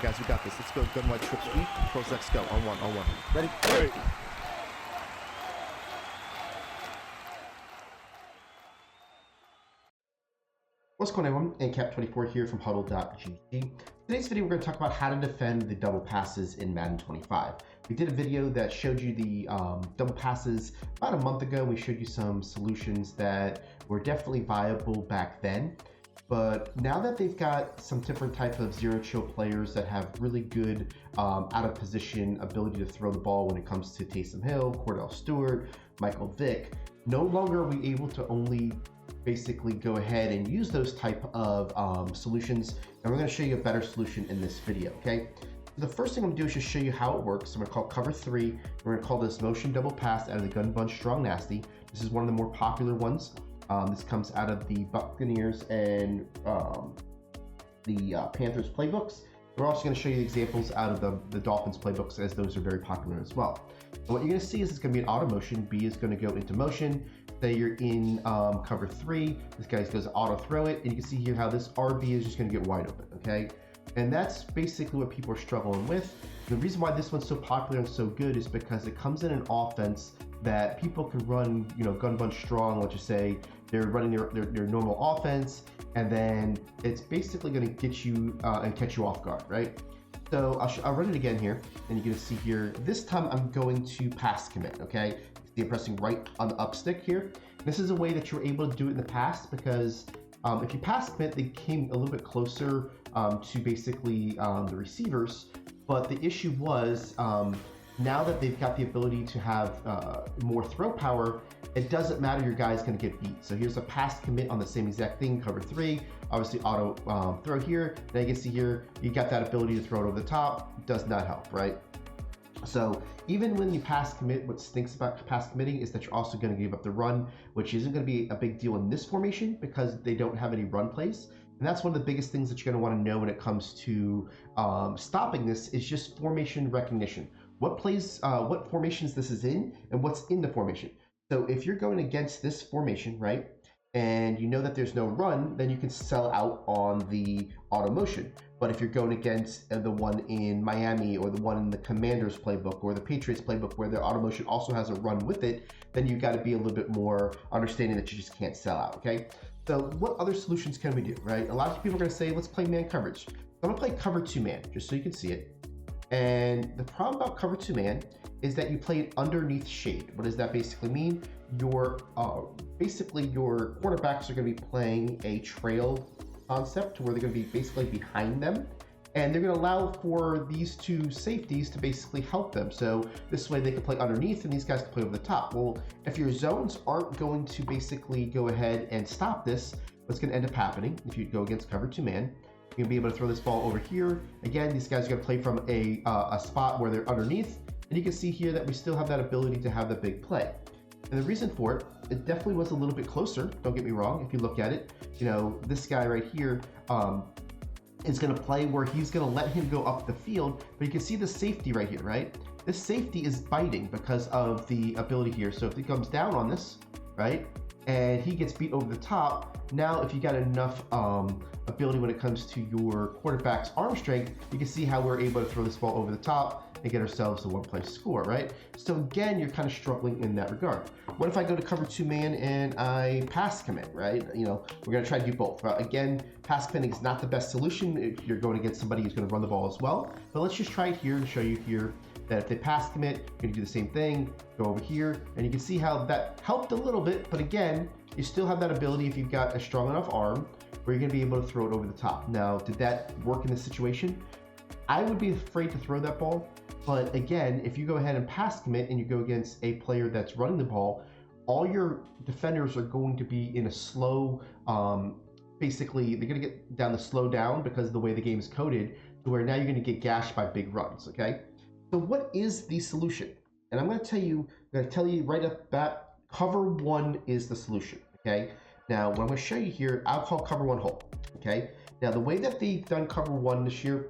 guys, we got this. Let's go. Gun wide trip sweep. Pros X go. On one. Ready? Hey. What's going on, everyone? Cap24 here from HuddleGG. Today's video, we're going to talk about how to defend the double passes in Madden 25. We did a video that showed you the double passes about a month ago. We showed you some solutions that were definitely viable back then. But now that they've got some different type of zero chill players that have really good out of position ability to throw the ball when it comes to Taysom Hill, Cordell Stewart, Michael Vick, no longer are we able to only basically go ahead and use those type of solutions. And we're going to show you a better solution in this video, okay? The first thing I'm going to do is just show you how it works. I'm going to call cover 3. We're going to call this motion double pass out of the Gun Bunch Strong Nasty. This is one of the more popular ones. This comes out of the Buccaneers and the Panthers playbooks. We're also going to show you examples out of the Dolphins playbooks, as those are very popular as well. And what you're going to see is it's going to be an auto motion. B is going to go into motion. Say you're in cover 3. This guy goes auto throw it, and you can see here how this RB is just going to get wide open. Okay, and that's basically what people are struggling with. The reason why this one's so popular and so good is because it comes in an offense that people can run, gun bunch strong. Let's just say they're running their normal offense, and then it's basically going to get you and catch you off guard, right? So I'll run it again here, and you're going to see here, this time I'm going to pass commit, okay? You see I'm pressing right on the up stick here. This is a way that you were able to do it in the past, because if you pass commit, they came a little bit closer to basically the receivers, but the issue was now that they've got the ability to have more throw power, it doesn't matter, your guy's going to get beat. So here's a pass commit on the same exact thing, cover 3, obviously auto throw here. Now you can see here, you got that ability to throw it over the top, does not help, right? So even when you pass commit, what stinks about pass committing is that you're also going to give up the run, which isn't going to be a big deal in this formation because they don't have any run plays. And that's one of the biggest things that you're going to want to know when it comes to stopping this is just formation recognition. What plays, what formations this is in, and what's in the formation. So if you're going against this formation, right, and you know that there's no run, then you can sell out on the auto motion. But if you're going against the one in Miami or the one in the Commanders playbook or the Patriots playbook where the auto motion also has a run with it, then you've got to be a little bit more understanding that you just can't sell out, okay? So what other solutions can we do, right? A lot of people are going to say, let's play man coverage. I'm going to play cover 2 man, just so you can see it. And the problem about cover 2 man is that you play it underneath shade. What does that basically mean? Your basically your quarterbacks are going to be playing a trail concept where they're going to be basically behind them, and they're going to allow for these two safeties to basically help them. So this way they can play underneath and these guys can play over the top. Well, if your zones aren't going to basically go ahead and stop this, what's going to end up happening if you go against cover 2 man, you're going to be able to throw this ball over here. Again, these guys are going to play from a spot where they're underneath, and you can see here that we still have that ability to have the big play. And the reason for it definitely was a little bit closer, don't get me wrong. If you look at it, this guy right here is going to play where he's going to let him go up the field, but you can see the safety right here, right? This safety is biting because of the ability here. So if he comes down on this, right, and he gets beat over the top, now if you got enough ability when it comes to your quarterback's arm strength, you can see how we're able to throw this ball over the top and get ourselves a one-play score, right? So again, you're kind of struggling in that regard. What if I go to cover 2 man and I pass commit, right? We're going to try to do both. Again, pass committing is not the best solution if you're going against somebody who's going to run the ball as well. But let's just try it here and show you here that if they pass commit, you're going to do the same thing, go over here, and you can see how that helped a little bit, but again, you still have that ability if you've got a strong enough arm where you're going to be able to throw it over the top. Now, did that work in this situation? I would be afraid to throw that ball, but again, if you go ahead and pass commit and you go against a player that's running the ball, all your defenders are going to be in a slow, basically, they're going to get down the slow down because of the way the game is coded, to where now you're going to get gashed by big runs, okay? So what is the solution? And I'm going to tell you right off the bat, cover 1 is the solution, okay? Now, what I'm going to show you here, I'll call cover 1 hole, okay? Now, the way that they've done cover 1 this year,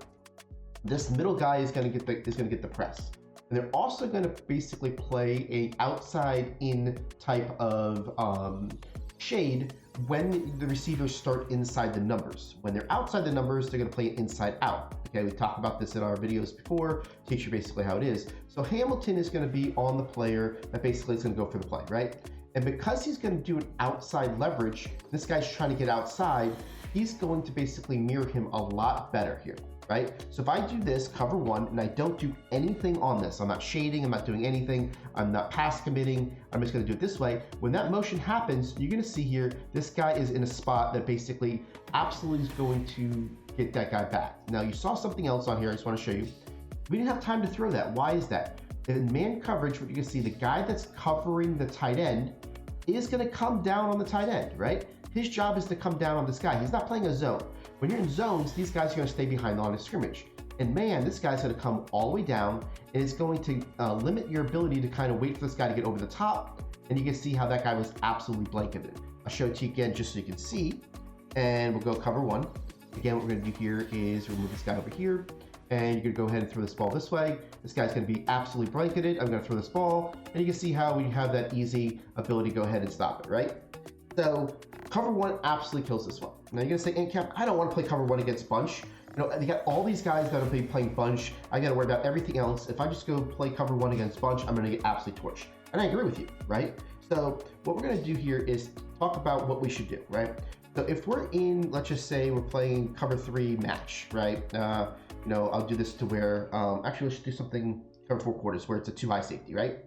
this middle guy is going to get the press, and they're also going to basically play a outside in type of shade when the receivers start inside the numbers. When they're outside the numbers, they're going to play it inside out. Okay, we talked about this in our videos before, teach you basically how it is. So Hamilton is going to be on the player that basically is going to go for the play, right? And because he's going to do an outside leverage, this guy's trying to get outside, he's going to basically mirror him a lot better here, right? So if I do this, cover one, and I don't do anything on this, I'm not shading, I'm not doing anything, I'm not pass committing, I'm just gonna do it this way. When that motion happens, you're gonna see here, this guy is in a spot that basically absolutely is going to get that guy back. Now you saw something else on here I just wanna show you. We didn't have time to throw that. Why is that? In man coverage, what you can see, the guy that's covering the tight end is gonna come down on the tight end, right? His job is to come down on this guy. He's not playing a zone. When you're in zones, these guys are going to stay behind the line of scrimmage. And man, this guy's going to come all the way down and it's going to limit your ability to kind of wait for this guy to get over the top. And you can see how that guy was absolutely blanketed. I'll show it to you again just so you can see. And we'll go cover one. Again, what we're going to do here is remove this guy over here. And you're going to go ahead and throw this ball this way. This guy's going to be absolutely blanketed. I'm going to throw this ball. And you can see how we have that easy ability to go ahead and stop it, right? So cover one absolutely kills this one. Now you're gonna say, Incap, I don't want to play cover one against bunch. You know, you got all these guys that are playing bunch. I got to worry about everything else. If I just go play cover one against bunch, I'm gonna get absolutely torched. And I agree with you, right? So what we're gonna do here is talk about what we should do, right? So if we're in, let's just say we're playing cover three match, right? You know, I'll do this to where, actually let's do something cover four quarters where it's a two high safety, right?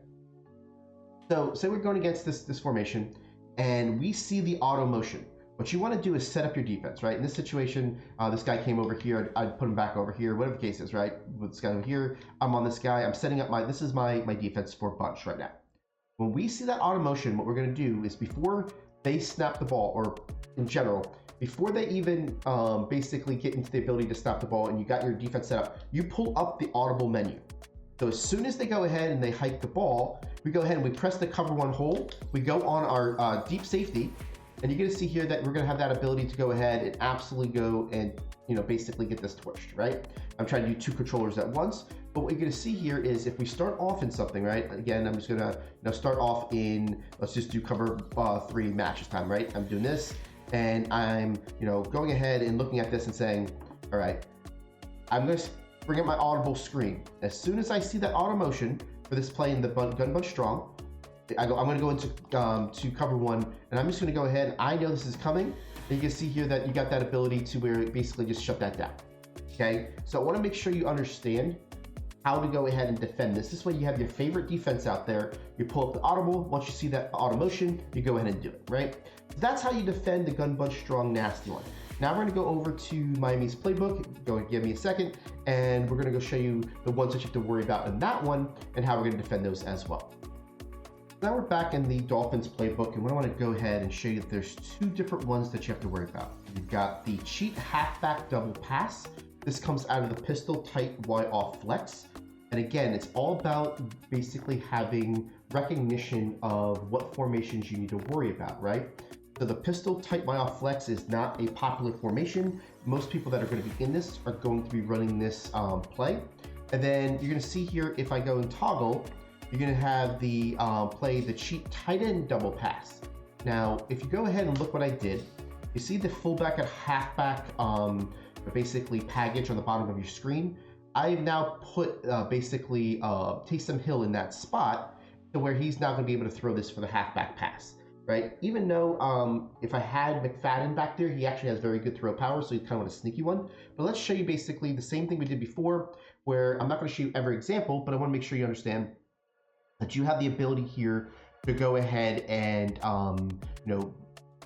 So say we're going against this formation, and we see the auto motion. What you want to do is set up your defense, right? In this situation, this guy came over here, I'd put him back over here, whatever the case is, right? With this guy over here, I'm on this guy, I'm setting up this is my defense for bunch right now. When we see that auto motion, what we're going to do is before they snap the ball, or in general, before they even basically get into the ability to snap the ball and you got your defense set up, you pull up the audible menu. So as soon as they go ahead and they hike the ball, we go ahead and we press the cover one hold. We go on our deep safety, and you're going to see here that we're going to have that ability to go ahead and absolutely go and, you know, basically get this torched, right? I'm trying to do two controllers at once, but what you're going to see here is if we start off in something, right? Again, I'm just going to start off in, let's just do cover three match this time, right? I'm doing this, and I'm going ahead and looking at this and saying, all right, I'm going to bring up my audible screen. As soon as I see that auto motion for this play in the gun bunch strong, I'm going to go into to cover one, and I'm just going to go ahead. I know this is coming, and you can see here that you got that ability to where it basically just shut that down. Okay, so I want to make sure you understand how to go ahead and defend this. This way you have your favorite defense out there. You pull up the audible. Once you see that auto motion, you go ahead and do it, right? So that's how you defend the gun bunch strong nasty one. Now we're going to go over to Miami's playbook. Go give me a second, and we're going to go show you the ones that you have to worry about in that one and how we're going to defend those as well. Now we're back in the Dolphins playbook, and what I want to go ahead and show you that there's two different ones that you have to worry about. You've got the cheat halfback double pass. This comes out of the pistol tight Y off flex. And again, it's all about basically having recognition of what formations you need to worry about, right? So the pistol tight Y off flex is not a popular formation. Most people that are going to be in this are going to be running this play. And then you're going to see here, if I go and toggle, you're going to have the play the cheat tight end double pass. Now, if you go ahead and look what I did, you see the fullback and halfback basically package on the bottom of your screen. I've now put basically Taysom Hill in that spot to where he's now going to be able to throw this for the halfback pass, right? Even though if I had McFadden back there, he actually has very good throw power, so he's kind of a sneaky one. But let's show you basically the same thing we did before, where I'm not going to show you every example, but I want to make sure you understand that you have the ability here to go ahead and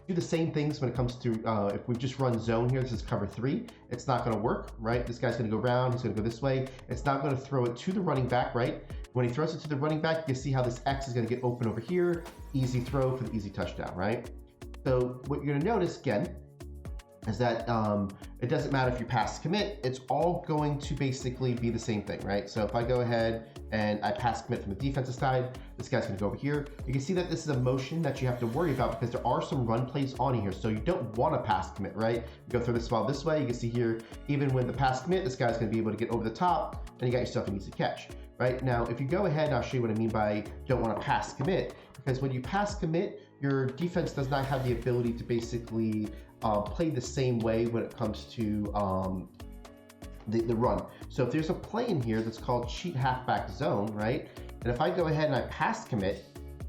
do the same things when it comes to if we just run zone here. This is cover three. It's not going to work, right? This guy's going to go around. He's going to go this way. It's not going to throw it to the running back, right? When he throws it to the running back, you can see how this X is going to get open over here. Easy throw for the easy touchdown, right? So what you're going to notice again is that it doesn't matter if you pass commit, it's all going to basically be the same thing, right? So if I go ahead and I pass commit from the defensive side, this guy's gonna go over here. You can see that this is a motion that you have to worry about because there are some run plays on here, so you don't wanna pass commit, right? You go through this ball this way, you can see here, even when the pass commit, this guy's gonna be able to get over the top, and you got yourself an easy catch, right? Now, if you go ahead, I'll show you what I mean by don't wanna pass commit, because when you pass commit, your defense does not have the ability to basically play the same way when it comes to the run. So if there's a play in here that's called cheat halfback zone, right? And if I go ahead and I pass commit,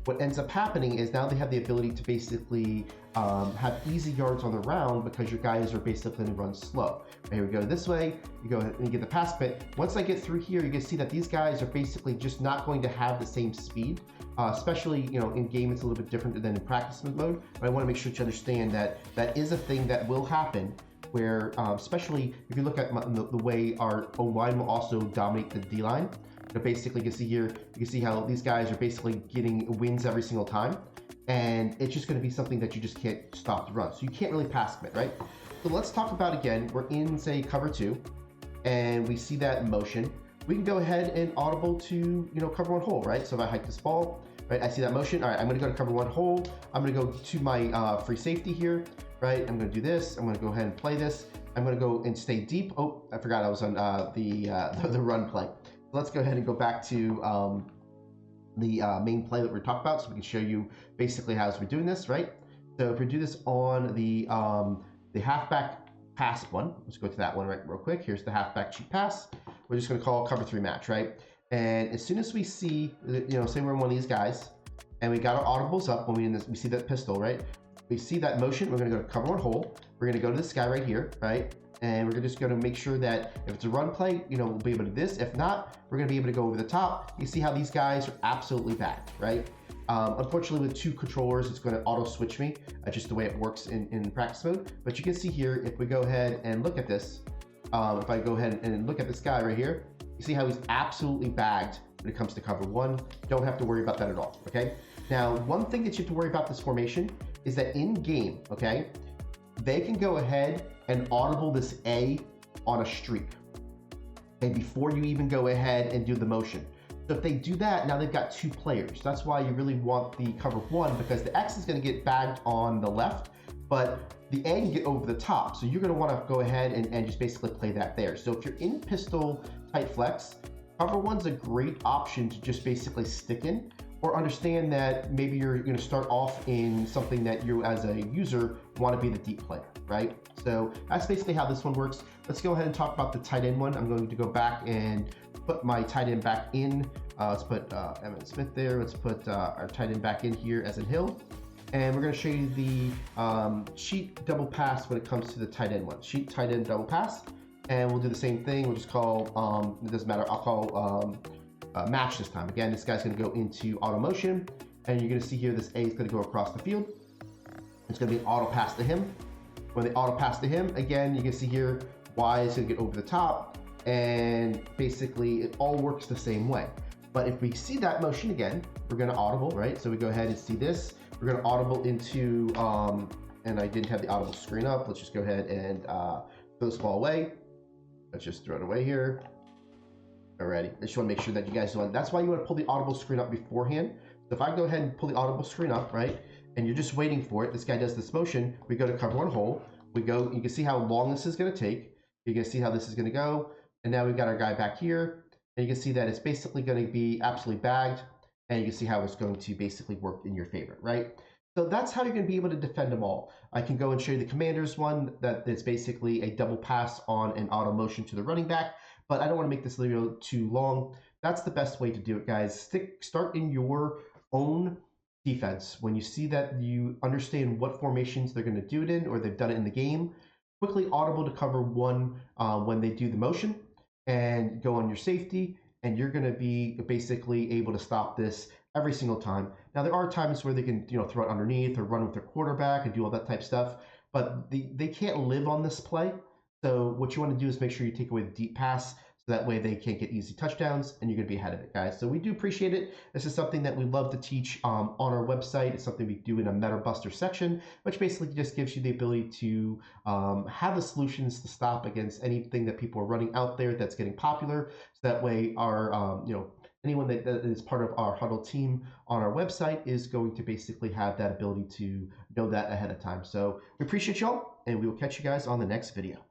what ends up happening is now they have the ability to basically have easy yards on the round because your guys are basically going to run slow. Right, here we go this way, you go ahead and you get the pass commit. Once I get through here, you can see that these guys are basically just not going to have the same speed. Especially, in game, it's a little bit different than in practice mode, but I want to make sure to understand that that is a thing that will happen where, especially if you look at the way our O-line will also dominate the D-line. Basically, you can see here, you can see how these guys are basically getting wins every single time, and it's just going to be something that you just can't stop the run. So you can't really pass commit, right? So let's talk about, again, we're in, say, cover 2, and we see that motion. We can go ahead and audible to, cover 1 hole, right? So if I hike this ball, right, I see that motion. All right, I'm going to go to cover 1 hole. I'm going to go to my free safety here, right? I'm going to do this. I'm going to go ahead and play this. I'm going to go and stay deep. Oh, I forgot I was on the run play. Let's go ahead and go back to the main play that we're talking about, so we can show you basically how we're doing this, right? So if we do this on the halfback pass one, let's go to that one real quick. Here's the halfback cheat pass. We're just going to call cover 3 match, right? And as soon as we see, say we're in one of these guys, and we got our audibles up when we see that pistol, right? We see that motion. We're going to go to cover 1 hole. We're going to go to this guy right here, right? And we're just going to make sure that if it's a run play, we'll be able to do this. If not, we're going to be able to go over the top. You see how these guys are absolutely bad, right? Unfortunately, with 2 controllers, it's going to auto switch me, just the way it works in practice mode. But you can see here, if we go ahead and look at this, if I go ahead and look at this guy right here, you see how he's absolutely bagged when it comes to cover 1. Don't have to worry about that at all, okay? Now, one thing that you have to worry about this formation is that in game, okay, they can go ahead and audible this A on a streak, and before you even go ahead and do the motion. So if they do that, now they've got 2 players. That's why you really want the cover 1, because the X is going to get bagged on the left, but the A can get over the top. So you're going to want to go ahead and just basically play that there. So if you're in pistol tight flex, cover 1's a great option to just basically stick in, or understand that maybe you're going to start off in something that you as a user want to be the deep player, right? So that's basically how this one works. Let's go ahead and talk about the tight end one. I'm going to go back and put my tight end back in. Let's put Emmitt Smith there. Let's put our tight end back in here as in Hill. And we're going to show you the cheat double pass when it comes to the tight end one. Cheat tight end double pass. And we'll do the same thing. We'll just call, it doesn't matter, I'll call match this time. Again, this guy's going to go into auto motion, and you're going to see here this A is going to go across the field. It's going to be an auto pass to him. When they auto pass to him, again, you can see here Y is going to get over the top, and basically it all works the same way. But if we see that motion again, we're going to audible, right? So we go ahead and see this. We're going to audible into, and I didn't have the audible screen up. Let's just go ahead and throw this ball away. Let's just throw it away here. Alrighty, I just want to make sure that you guys know. That's why you want to pull the audible screen up beforehand. So if I go ahead and pull the audible screen up, right, and you're just waiting for it, this guy does this motion, we go to cover 1 hole, we go, you can see how long this is going to take, you can see how this is going to go, and now we've got our guy back here, and you can see that it's basically going to be absolutely bagged, and you can see how it's going to basically work in your favor, right? So that's how you're going to be able to defend them all. I can go and show you the Commanders one that is basically a double pass on an auto motion to the running back, but I don't want to make this video too long. That's the best way to do it, guys. Start in your own defense. When you see that you understand what formations they're going to do it in, or they've done it in the game, quickly audible to cover 1 when they do the motion, and go on your safety, and you're going to be basically able to stop this every single time. Now, there are times where they can, throw it underneath or run with their quarterback and do all that type of stuff, but they can't live on this play. So what you want to do is make sure you take away the deep pass, so that way they can't get easy touchdowns, and you're going to be ahead of it, guys. So we do appreciate it. This is something that we love to teach on our website. It's something we do in a Meta Buster section, which basically just gives you the ability to have the solutions to stop against anything that people are running out there that's getting popular. So that way our, anyone that is part of our Huddle team on our website is going to basically have that ability to know that ahead of time. So we appreciate y'all, and we will catch you guys on the next video.